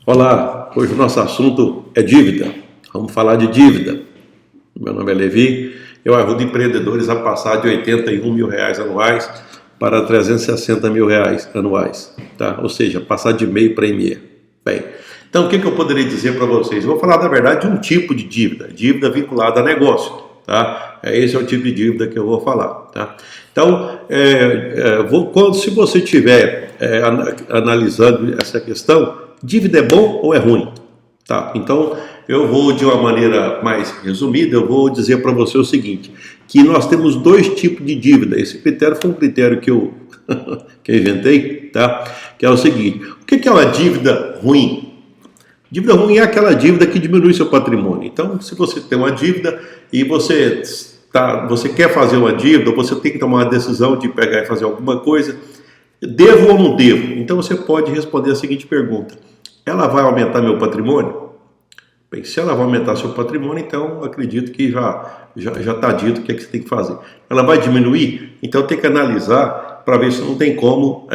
Olá, hoje o nosso assunto é dívida. Vamos falar de dívida. Meu nome é Levi, eu ajudo empreendedores a passar de R$ 81 mil anuais para R$ 360 mil anuais, tá? Ou seja, passar de MEI para ME. Bem, então o que eu poderia dizer para vocês? Eu vou falar, na verdade, de um tipo de dívida vinculada a negócio, tá? Esse é o tipo de dívida que eu vou falar, tá? Então, se você estiver analisando essa questão, dívida é bom ou é ruim? Tá, então eu vou de uma maneira mais resumida, eu vou dizer para você o seguinte, que nós temos dois tipos de dívida. Esse critério foi um critério que eu, que eu inventei, tá? Que é o seguinte, o que é uma dívida ruim? Dívida ruim é aquela dívida que diminui seu patrimônio. Então, se você tem uma dívida e você quer fazer uma dívida, você tem que tomar uma decisão de pegar e fazer alguma coisa, devo ou não devo? Então você pode responder a seguinte pergunta: ela vai aumentar meu patrimônio? Bem, se ela vai aumentar seu patrimônio, então acredito que já está dito o que é que você tem que fazer. Ela vai diminuir? Então tem que analisar para ver se não tem como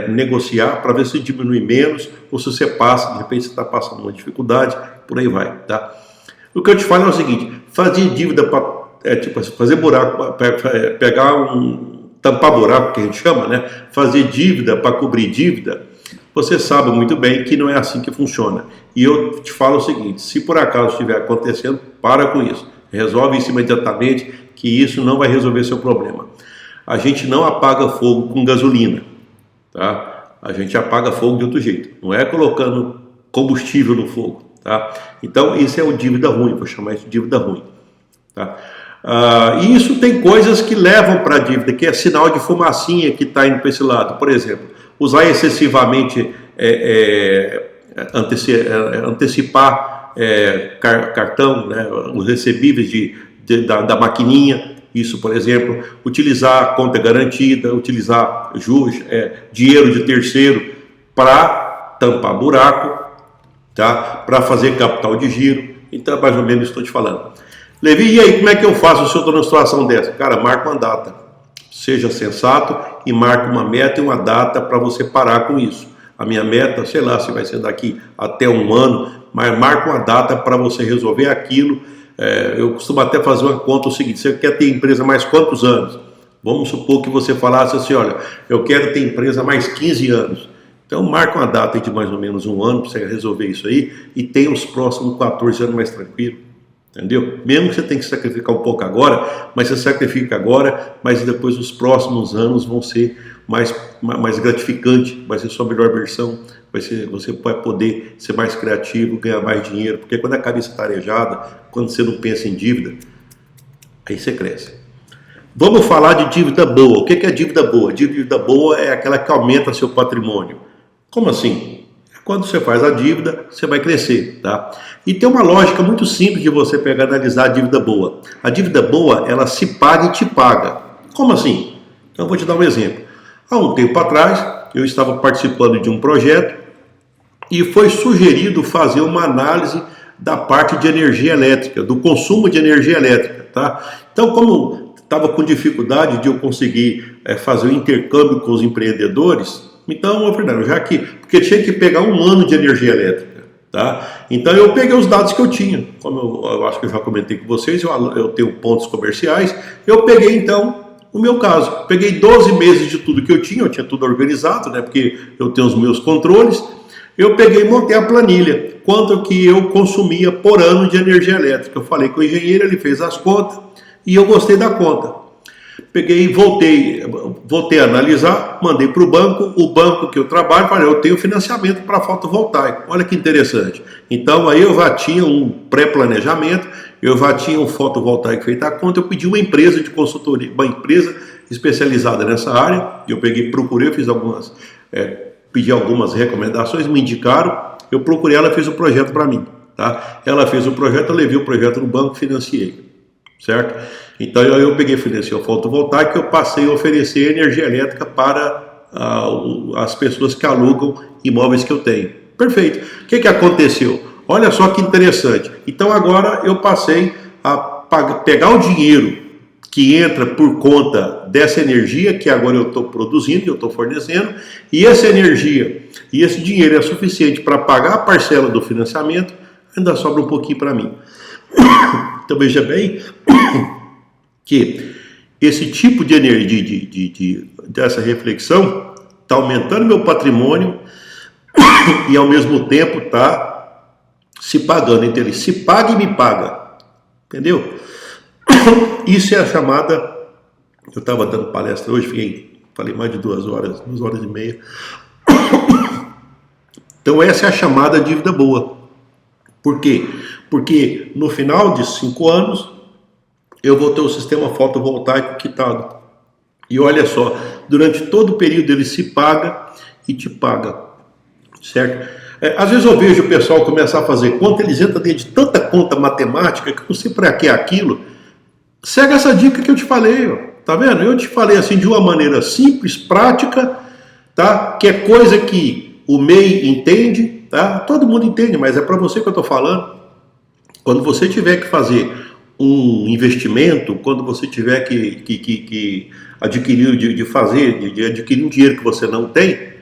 negociar, para ver se diminui menos ou se você passa, de repente você está passando uma dificuldade, por aí vai, tá? O que eu te falo é o seguinte: fazer dívida para fazer buraco, tampar buraco, que a gente chama, né? Fazer dívida para cobrir dívida, você sabe muito bem que não é assim que funciona. E eu te falo o seguinte: se por acaso estiver acontecendo, para com isso. Resolve isso imediatamente, que isso não vai resolver seu problema. A gente não apaga fogo com gasolina, tá? A gente apaga fogo de outro jeito. Não é colocando combustível no fogo, tá? Então, isso é o dívida ruim, vou chamar isso de dívida ruim, tá? E isso tem coisas que levam para a dívida, que é sinal de fumacinha que está indo para esse lado. Por exemplo, usar excessivamente, antecipar cartão, né, os recebíveis da maquininha, isso, por exemplo, utilizar conta garantida, utilizar juros, dinheiro de terceiro para tampar buraco, tá? Para fazer capital de giro. Então, mais ou menos estou te falando. Levi, e aí, como é que eu faço se eu estou numa situação dessa? Cara, marca uma data. Seja sensato e marque uma meta e uma data para você parar com isso. A minha meta, sei lá, se vai ser daqui até um ano, mas marca uma data para você resolver aquilo. Eu costumo até fazer uma conta o seguinte: você quer ter empresa mais quantos anos? Vamos supor que você falasse assim: olha, eu quero ter empresa mais 15 anos. Então marca uma data de mais ou menos um ano para você resolver isso aí e tenha os próximos 14 anos mais tranquilo. Entendeu? Mesmo que você tenha que sacrificar um pouco agora, mas você sacrifica agora, mas depois os próximos anos vão ser mais gratificantes, vai ser sua melhor versão, você vai poder ser mais criativo, ganhar mais dinheiro, porque quando a cabeça está arejada, quando você não pensa em dívida, aí você cresce. Vamos falar de dívida boa. O que é dívida boa? Dívida boa é aquela que aumenta seu patrimônio. Como assim? Quando você faz a dívida, você vai crescer, tá? E tem uma lógica muito simples de você pegar e analisar a dívida boa. A dívida boa, ela se paga e te paga. Como assim? Então eu vou te dar um exemplo. Há um tempo atrás, eu estava participando de um projeto e foi sugerido fazer uma análise da parte de energia elétrica, do consumo de energia elétrica, tá? Então, como estava com dificuldade de eu conseguir fazer o intercâmbio com os empreendedores, então, Fernando, porque tinha que pegar um ano de energia elétrica, tá? Então eu peguei os dados que eu tinha, como eu acho que eu já comentei com vocês, eu tenho pontos comerciais, eu peguei então o meu caso, peguei 12 meses de tudo que eu tinha tudo organizado, né? Porque eu tenho os meus controles, eu peguei e montei a planilha, quanto que eu consumia por ano de energia elétrica. Eu falei com o engenheiro, ele fez as contas e eu gostei da conta. Peguei e voltei a analisar, mandei para o banco que eu trabalho, falei: eu tenho financiamento para fotovoltaico. Olha que interessante. Então aí eu já tinha um pré-planejamento, eu já tinha um fotovoltaico feito a conta, eu pedi uma empresa de consultoria, uma empresa especializada nessa área, eu procurei, pedi algumas recomendações, me indicaram, eu procurei, ela fez o projeto para mim, tá? Ela fez o projeto, eu levei o projeto no banco, financiei. Certo? Então eu peguei, financiei o fotovoltaico, eu passei a oferecer energia elétrica para as pessoas que alugam imóveis que eu tenho. Perfeito. O que aconteceu? Olha só que interessante. Então agora eu passei a pegar o dinheiro que entra por conta dessa energia que agora eu estou produzindo, eu estou fornecendo, e essa energia e esse dinheiro é suficiente para pagar a parcela do financiamento, ainda sobra um pouquinho para mim. Então veja bem que esse tipo de energia, dessa reflexão, está aumentando meu patrimônio e ao mesmo tempo está se pagando. Então ele se paga e me paga. Entendeu? Isso é a chamada. Eu estava dando palestra hoje, falei mais de 2 horas e meia. Então essa é a chamada dívida boa. Por quê? Porque no final de 5 anos eu vou ter o sistema fotovoltaico quitado. E olha só, durante todo o período ele se paga e te paga, certo? Às vezes eu vejo o pessoal começar a fazer conta, eles entram dentro de tanta conta matemática que eu não sei para que é aquilo. Segue essa dica que eu te falei, ó, tá vendo? Eu te falei assim de uma maneira simples, prática, tá? Que é coisa que o MEI entende, tá? Todo mundo entende, mas é para você que eu estou falando. Quando você tiver que fazer um investimento, quando você tiver que adquirir, de adquirir um dinheiro que você não tem,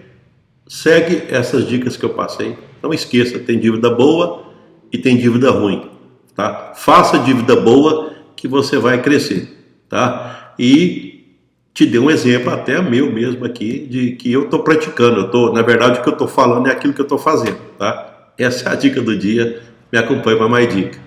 segue essas dicas que eu passei. Não esqueça, tem dívida boa e tem dívida ruim, tá? Faça dívida boa que você vai crescer, tá? E te dei um exemplo até meu mesmo aqui de que eu estou praticando. Na verdade, o que eu estou falando é aquilo que eu estou fazendo, tá? Essa é a dica do dia. Me acompanhe para mais dica.